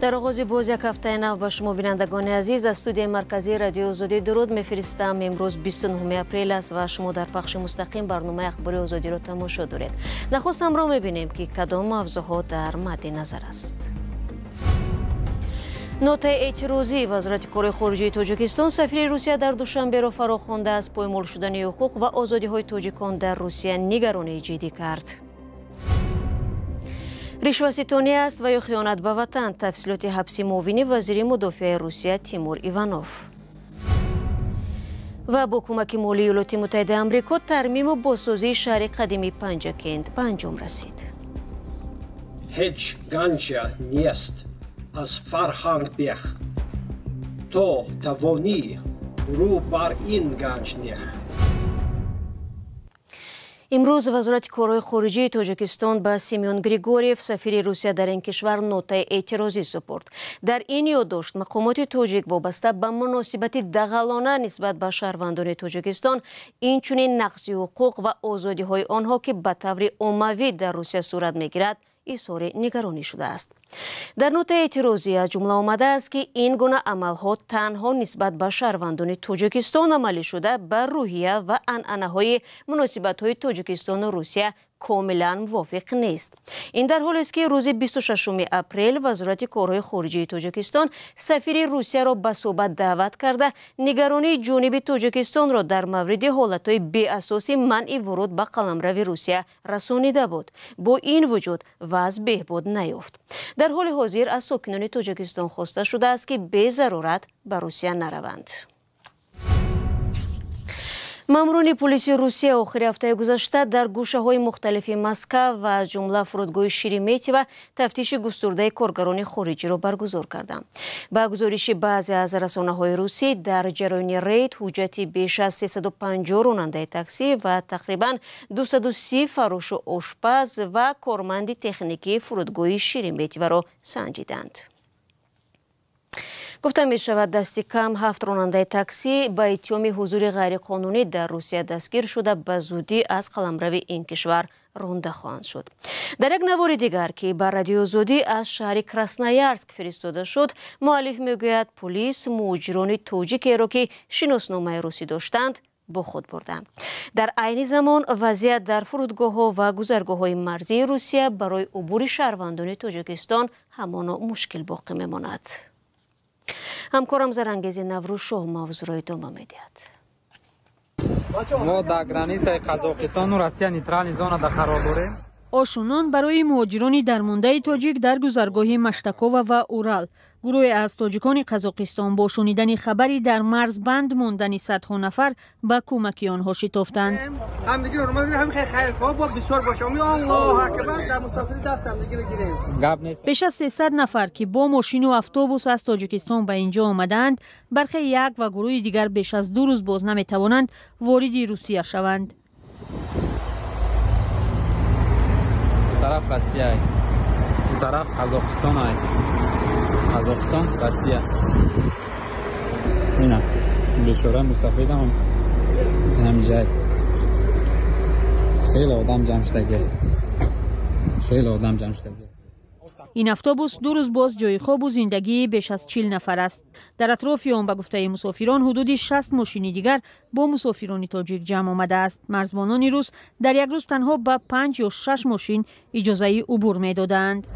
در آغاز باز یک هفته نو به شما بینندگان عزیز از استودیوی مرکزی رادیو آزادی درود میفرستم. امروز 29 اپریل است و شما در پخش مستقیم برنامه اخباری آزادی را تماشا دارید. نخست امروز میبینیم که کدام موضوعات در مد نظر است. نوت اعتراضی وزارت کار خارجه تاجیکستان سفیر روسیه در دوشنبه را فراخوانده از پایمال شدن حقوق و آزادی های تاجیکان در روسیه نگرانی جدی کرد. رشوه‌ستانی است و یا خیانت به وطن، تفصیلات حبس معاون وزیر مدافع روسیه تیمور ایوانوف. و با کمک مالی ایالات متحده آمریکا ترمیم و بازسازی شهر قدیمی پنجکند به انجام رسید. هیچ گنجی نیست از فرهنگ بیخ تو توانی رو بر این گنج نیخ. امروز وزارت کارهای خارجه تاجیکستان به سیمیون گریگوریف سفیر روسیه در این کشور نوت اعتراضی سپرد. در این یادداشت مقامات تاجیک وابسته به مناسبت دغلانه نسبت به شهروندان تاجیکستان اینچنین نقض حقوق و آزادی های آنها که به طور عمومی در روسیه صورت میگیرد اظهار نگرانی شده است. در نوت اعتراضی از جمله آمده است که این گونه عملها تنها نسبت به شهروندان تاجیکستان عملی شده بر روحیه و عنعنه‌های مناسبت‌های تاجیکستان و روسیه کاملا موافق نیست. این در حالی است که روز 26 اپریل وزارت کارهای خارجه تاجیکستان سفیر روسیه را به صحبت دعوت کرده نگرانی جانب تاجیکستان را در مورد حالت‌های بی‌اساس منع ورود به قلمرو روسیه رسانیده بود. با این وجود وضع بهبود نیافت. در حال حاضر از ساکنان تاجیکستان خواسته شده است که به ضرورت به روسیه نروند. ماموران پلیس روسیه آخر هفته گذشته در گوشه‌های مختلف مسکو و از جمله فرودگاه شیرمتی و تفتیش گسترده کارگران خارجی را برگزار کردند. با گزارش بعضی از رسانه‌های روسی در جریان رید حجت بیش از 350 راننده تاکسی و تقریباً 230 فروش و آشپز و کارمند تکنیکی فرودگاه شیرمتی را سنجیدند. گفته می شود دست کم 7 راننده تاکسی با اتهام حضور غیرقانونی در روسیه دستگیر شده به زودی از قلمرو این کشور رانده خواهند شد. در یک نوار دیگر که بر رادیو آزادی از شهر کراسنایارسک فرستاده شد، مؤلف میگوید پلیس مهاجران تاجیکی را که شناسنامه روسی داشتند با خود بردند. در عین زمان وضعیت در فرودگاه‌ها و گذرگاه‌های مرزی روسیه برای عبور شهروندان تاجیکستان همان مشکل باقی میماند. همکارم زرانگیز نوروز شاه موضوع را ادامه می‌دهد. ما در گرانیسه قزاقستان و روسیه نیترال زون را قرار داریم. آشنان برای مهاجران درمانده تاجیک در گذرگاه مشتکووا و اورال. گروه از تاجیکان قزاقستان با شنیدن خبری در مرز بند ماندن صدها نفر به کمک آنها شتافتند. همدیگه رو هم خیلی خوب با بسیار باشه. الله اکبر در مسافری دست همدیگه بگیریم. بیش از 300 نفر که با ماشین و اتوبوس از تاجیکستان به اینجا آمدند، برخی یک و گروه دیگر بیش از 2 روز باز نمی‌توانند وارد روسیه شوند. طرف روسیه، طرف قزاقستان است. قزاقستان، روسیه. اینا بیچاره مسافر هم همینجا. خیلی آدم جمع شده. این اتوبوس 2 روز باز جای خواب و زندگی بیش از 40 نفر است. در اطراف آن به گفته مسافران حدود 60 ماشین دیگر با مسافران تاجیک جمع آمده است. مرزبانان روس در یک روز تنها به 5 یا 6 ماشین اجازه عبور می‌دادند.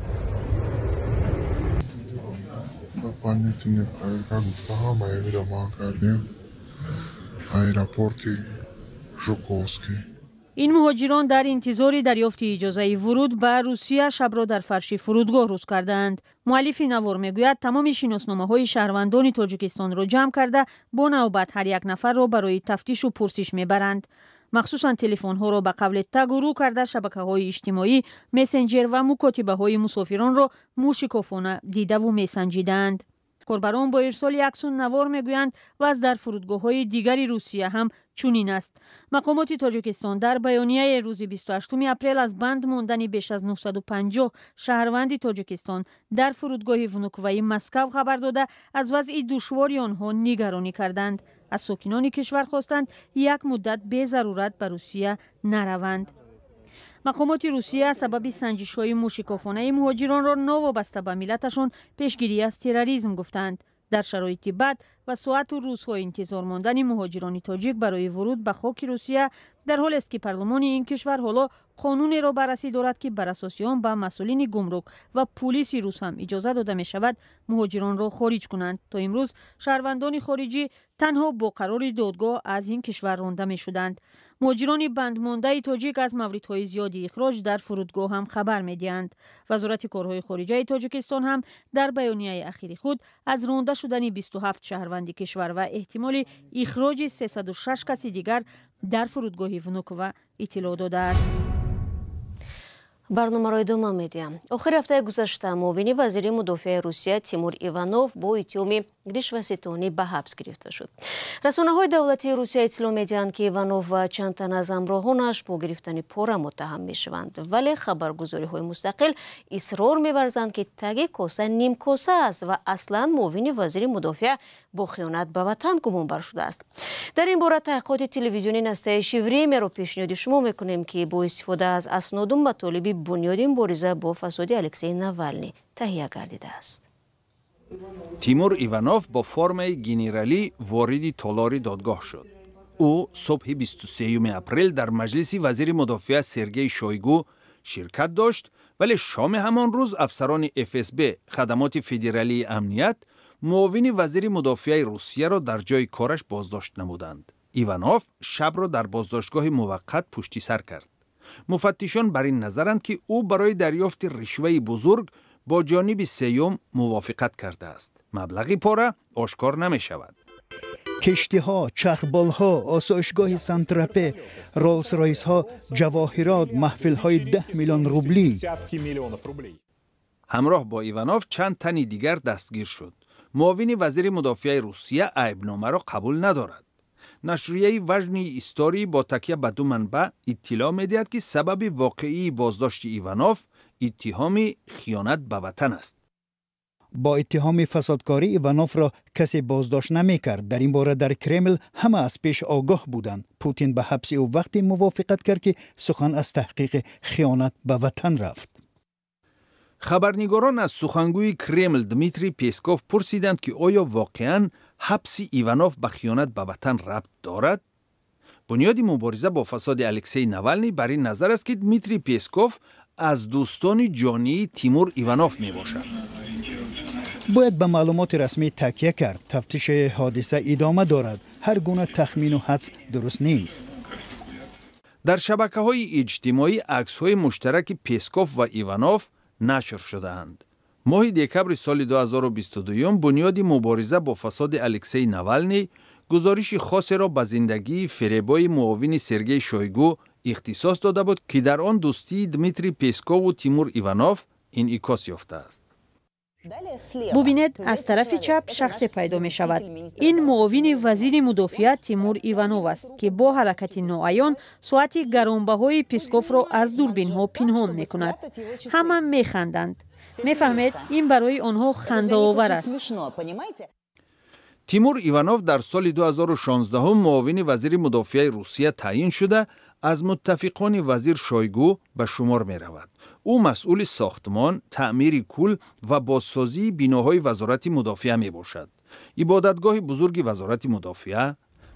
این مهاجران در انتظار دریافت اجازه ورود به روسیه شب را در فرش فرودگاه روز کردند. مؤلف نوار میگوید تمام شناسنامه‌های شهروندان تاجیکستان را جمع کرده با نوبت هر یک نفر را برای تفتیش و پرسش میبرند. مخصوصا تلفن‌ها را به قبل تگ و رو کرده شبکه‌های اجتماعی، مسنجر و مکاتبه‌های مسافران را موشکافانه دیده و میسنجیدند. کاربران با ارسال عکسون نوار میگویند وضع در فرودگاه‌های دیگری روسیه هم چنین است. مقامات تاجیکستان در بیانیه روز 28 اپریل از بند ماندن بیش از 950 شهروند تاجیکستان در فرودگاه ونوکووی مسکو خبر داده از وضع دشواری آنها نگرانی کردند. از ساکنان کشور خواستند یک مدت به ضرورت به روسیه نروند. مقامات روسیه سبب سنجش‌های موشکافانه مهاجران را نوابسته به ملتشان پیشگیری از تروریسم گفتند. در شرایط بد و ساعت و روزهای انتظار ماندن مهاجران تاجیک برای ورود به خاک روسیه در حال است که پارلمان این کشور حالا قانونی را بررسی دارد که بر اساس آن به مسئولین گمرک و پلیس روس هم اجازه داده می شود مهاجران را خارج کنند. تا امروز شهروندان خارجی تنها با قرار دادگاه از این کشور رانده می شدند. مهاجران بندمانده تاجیک از موردهای زیادی اخراج در فرودگاه هم خبر می دهند. وزارت کارهای خارجه تاجیکستان هم در بیانیه اخیر خود از رانده شدن 27 شهروند کشور و احتمال اخراج 306 کس دیگر در فرودگاه ونوکووا اطلاع داده است. برنامه را ادامه می‌دیم. آخر هفته گذشته معاون وزیر مدافع روسیه تیمور ایوانوف با اتهام رشوه‌ستانی به حبس گرفته شد. رسانه‌های دولتی روسیه اطلاع می‌دهند که ایوانوف و چند تن از همراهانش با گرفتن پول متهم می‌شوند، ولی خبرگزاری‌های مستقل اصرار می‌ورزند که تگ کاسه نیم کاسه است و اصلاً معاون وزیر مدافع با خیانت به وطن گمانبر شده است. در این باره تحقیقات تلویزیونی نسته شیوری را پیشنهاد شما می‌کنیم که با استفاده از اسناد و مطالب بنیاد مبارزه با فساد الکسی ناوالنی تهیه گردیده است. تیمور ایوانوف با فرم گنرالی وارد تالار دادگاه شد. او صبح 23 اپریل در مجلس وزیر مدافع سرگئی شویگو شرکت داشت، ولی شام همان روز افسران FSB خدمات فدرالی امنیت معاون وزیر مدافع روسیه را در جای کارش بازداشت نمودند. ایوانوف شب را در بازداشتگاه موقت پشتی سر کرد. مفتشان بر این نظرند که او برای دریافت رشوه بزرگ با جانب سیوم موافقت کرده است. مبلغ پاره آشکار نمی شود. کشتی ها، چرخبال ها، آسایشگاه سنترپه، رولز رایس ها، جواهرات، محفل های 10 میلیون روبلی. همراه با ایوانوف چند تن دیگر دستگیر شد. معاون وزیر مدافع روسیه عیبنامه را قبول ندارد. نشریه وژن استوری با تکیه به دو منبع اطلاع می‌دهد که سبب واقعی بازداشت ایوانوف اتهام خیانت به وطن است. با اتهام فسادکاری ایوانوف را کسی بازداشت نمی‌کرد. در این باره در کرمل همه از پیش آگاه بودند. پوتین به حبس او وقتی موافقت کرد که سخن از تحقیق خیانت به وطن رفت. خبرنگاران از سخنگوی کرمل دمیتری پیسکوف پرسیدند که آیا واقعاً حبس ایوانوف به خیانت به وطن ربط دارد؟ بنیاد مبارزه با فساد الکسی ناوالنی بر این نظر است که دمیتری پیسکوف از دوستان جانی تیمور ایوانوف می باشد. باید به معلومات رسمی تکیه کرد. تفتیش حادثه ادامه دارد. هر گونه تخمین و حدس درست نیست. در شبکه‌های اجتماعی عکس‌های مشترک پیسکوف و ایوانوف نشر شده‌اند. ماه دکبر سال 2022 بنیاد مبارزه با فساد الکسی ناوالنی گزارش خاصی را به زندگی فریبای معاون سرگئی شویگو اختصاص داده بود که در آن دوستی دمیتری پیسکوف و تیمور ایوانوف انعکاس یافته است. ببینید از طرف چپ شخص پیدا می شود. این معاون وزیر مدافع تیمور ایوانوف است که با حرکت ناعیان ساعت گرانبهای پیسکوف را از دوربین ها پنهان می کند. همه می خندند. می فهمید این برای آنها خنده آور است. تیمور ایوانوف در سال 2016 معاون وزیر مدافع روسیه تعیین شده از متفقان وزیر شویگو به شمار می رود. او مسئول ساختمان، تعمیر کل و بازسازی بناهای وزارت مدافع می باشد. عبادتگاه بزرگ وزارت مدافع،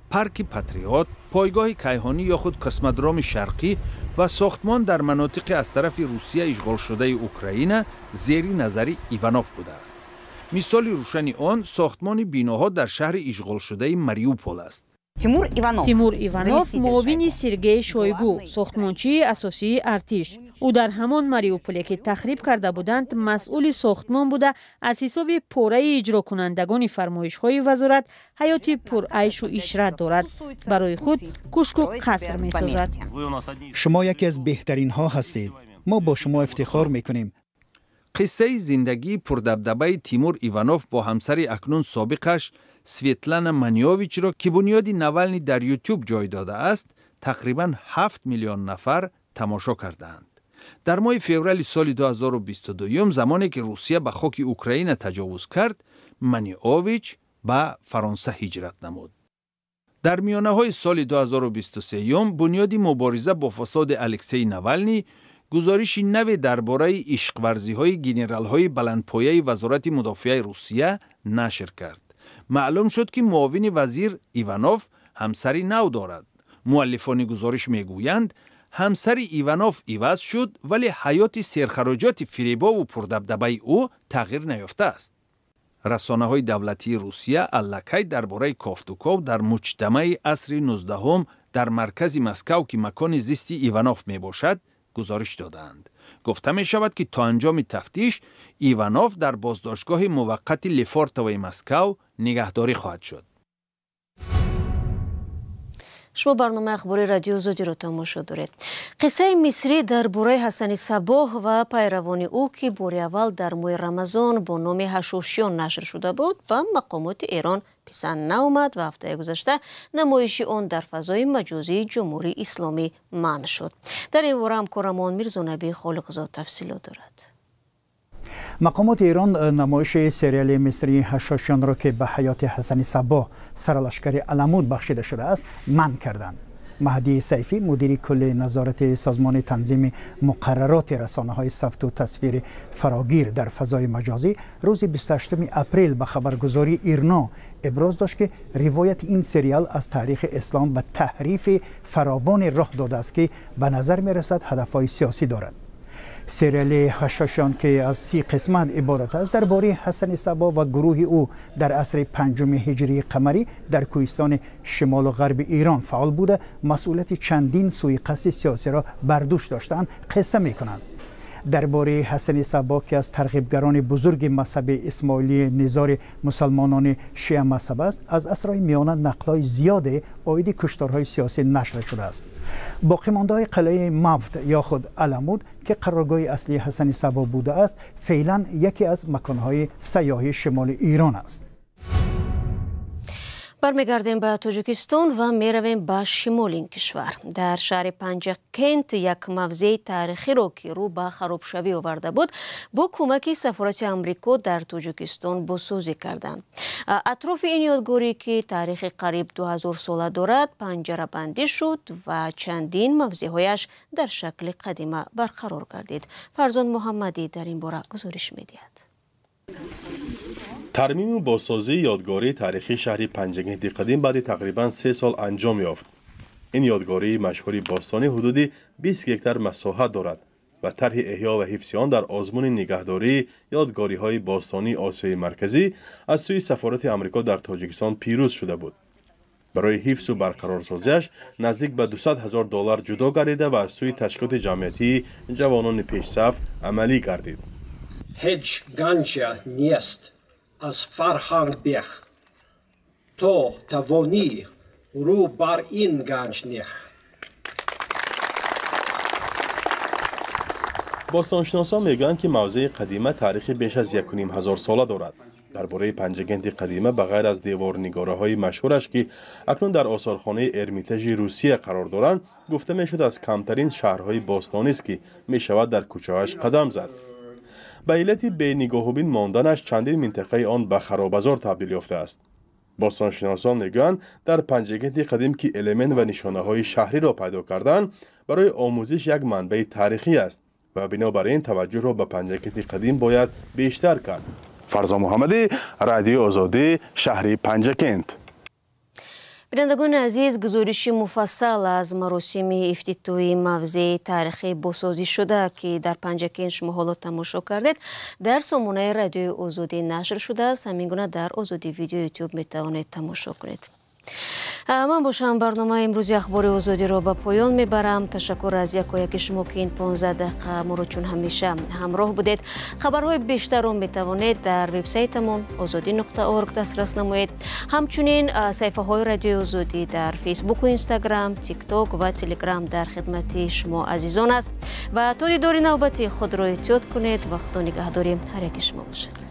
پارک پاتریوت، پایگاه کیهانی یا خود کسمودرام شرقی و ساختمان در مناطق از طرف روسیه اشغال شده اوکراین زیر نظر ایوانوف بوده است. مثال روشن آن ساختمان بناها در شهر اشغال شده ماریوپول است. تیمور ایوانوف معاون سرگئی شویگو، ساختمانچی اساسی ارتش. او در همان ماریوپولی که تخریب کرده بودند مسئول ساختمان بوده. از حساب پوره اجرا کنندگان فرمایش‌های وزارت حیاتی پرعیش و عشرت دارد. برای خود کوشک و قصر می‌سازد. شما یکی از بهترین ها هستید. ما با شما افتخار می‌کنیم. قصه زندگی پردبدبه تیمور ایوانوف با همسر اکنون سابقش سویتلانا منیوویچ را که بنیاد ناوالنی در یوتیوب جای داده است تقریباً 7 میلیون نفر تماشا کردند. در ماه فوریه سال 2022 زمانی که روسیه به خاک اوکراین تجاوز کرد منیوویچ به فرانسه هجرت نمود. در میانه‌های سال 2023 بنیاد مبارزه با فساد الکسی ناوالنی گزارشی نو درباره عشق‌ورزی‌های گنرال‌های بلندپایه وزارت مدافع روسیه نشر کرد. معلوم شد که معاون وزیر ایوانوف همسری نو دارد. مؤلفان گزارش میگویند همسر ایوانوف عوض شد ولی حیات سرخراجات فریبا و پردبدبه او تغییر نیافته است. رسانه‌های دولتی روسیه الکی درباره کافتوکاو در مجتمع عصر 19 در مرکز مسکو که مکان زیستی ایوانوف می باشد گزارش دادند. گفته می شود که تا انجام تفتیش ایوانوف در بازداشتگاه موقت لیفورتوی مسکو نگهداری خواهد شد. شما برنامه اخباری رادیو آزادی را تماشا دارید. قصه مصری درباره حسن صباح و پیروان او که بار اول در ماه رمضان با نام حشاشیان نشر شده بود به مقامات ایران پسند نآمد و هفته گذشته نمایش آن در فضای مجازی جمهوری اسلامی منع شد. در این باره همکارمان میرزا نبی خالقزاد تفصیلات دارد. مقامات ایران نمایش سریال مصری حشاشیان را که به حیات حسن صباح سرلشکر علمود بخشیده شده است منع کردند. مهدی سیفی مدیر کل نظارت سازمان تنظیم مقررات رسانه‌های ثبت و تصویر فراگیر در فضای مجازی روز 28 اپریل به خبرگزاری ایرنا ابراز داشت که روایت این سریال از تاریخ اسلام به تحریف فراوان راه داده است که به نظر می رسد هدفهای سیاسی دارد. سریال حشاشیان که از 30 قسمت عبارت است درباره حسن صباح و گروه او در عصر 5 هجری قمری در کوهستان شمال و غرب ایران فعال بوده مسئولیت چندین سوءقصد سیاسی را بر دوش داشتند قصه می کنند. درباره حسن صباح که از ترغیبگران بزرگ مذهب اسماعیلی نظار مسلمانان شیعه مذهب است از اسرای میانه نقل‌های زیاد عاید کشتارهای سیاسی نشر شده است. باقی مانده‌های قلعه مفت یا خود علمود که قرارگاه اصلی حسن صباح بوده است فعلا یکی از مکان‌های سیاحی شمال ایران است. برمیگردیم به تاجیکستان و میرویم به شمال این کشور. در شهر پنجکنت یک موضع تاریخی را که رو به خرابشوی آورده بود با کمک سفارت امریکا در تاجیکستان بازسازی کردند. اطراف این یادگاری که تاریخ قریب 2000 ساله دارد پنجره بندی شد و چندین موضع‌هایش در شکل قدیمه برقرار گردید. فرزان محمدی در این باره گزارش می‌دهد. ترمیم و بازسازی یادگاری تاریخی شهر پنجکنت قدیم بعد تقریباً 3 سال انجام یافت. این یادگاری مشهوری باستانی حدود 20 هکتار مساحت دارد و طرح احیا و حفظ آن در آزمون نگهداری یادگاری‌های باستانی آسیای مرکزی از سوی سفارت آمریکا در تاجیکستان پیروز شده بود. برای حفظ و برقرارسازیش نزدیک به $200,000 جدا گردیده و از سوی تشکیلات جمعیتی جوانان پیشصف عملی گردید. هیچ گنجی نیست از فرهنگ بخ تو توانی رو بر این گنج نخ. باستانشناسان میگویند که موضع قدیمه تاریخ بیش از 1,500 ساله دارد. درباره پنجکنت قدیمه بغیر از دیوارنگاره‌های مشهورش که اکنون در آثارخانه ارمیتاژ روسیه قرار دارند گفته میشد از کمترین شهرهای باستانی است که میشود در کوچه‌اش قدم زد. به علت به نگاه و بین ماندنش چندین منطقه آن به خرابزار تبدیل یافته است. باستانشناسان میگویند در پنجکنت قدیم که المنت و نشانه‌های شهری را پیدا کردند برای آموزش یک منبع تاریخی است و بنابراین توجه را به پنجکنت قدیم باید بیشتر کرد. فرزان محمدی، رادیو آزادی، شهر پنجکنت. بینندگان عزیز، گزارش مفصل از مراسم افتتاحی موضع تاریخی بازسازی شده که در پنجکنت شما حالا تماشا کردید در سامانه رادیو آزادی نشر شده است. همین گونه در آزادی ویدیو یوتیوب می توانید تماشا کنید. من باشم برنامه امروزی اخبار آزادی را به پایان میبرم. تشکر از یکایک شما که این 15 دقیقه ما را چون همیشه همراه بودید. خبرهای بیشتر را میتوانید در وبسایتمون azadi.org دسترس نمایید. همچنین صفحه های رادیو آزادی در فیسبوک و اینستاگرام، تیک تاک و تلگرام در خدمت شما عزیزان است و تا دیدار نوبتی خود را احتیاط کنید. وقت و نگهداری هر یک شما باشد.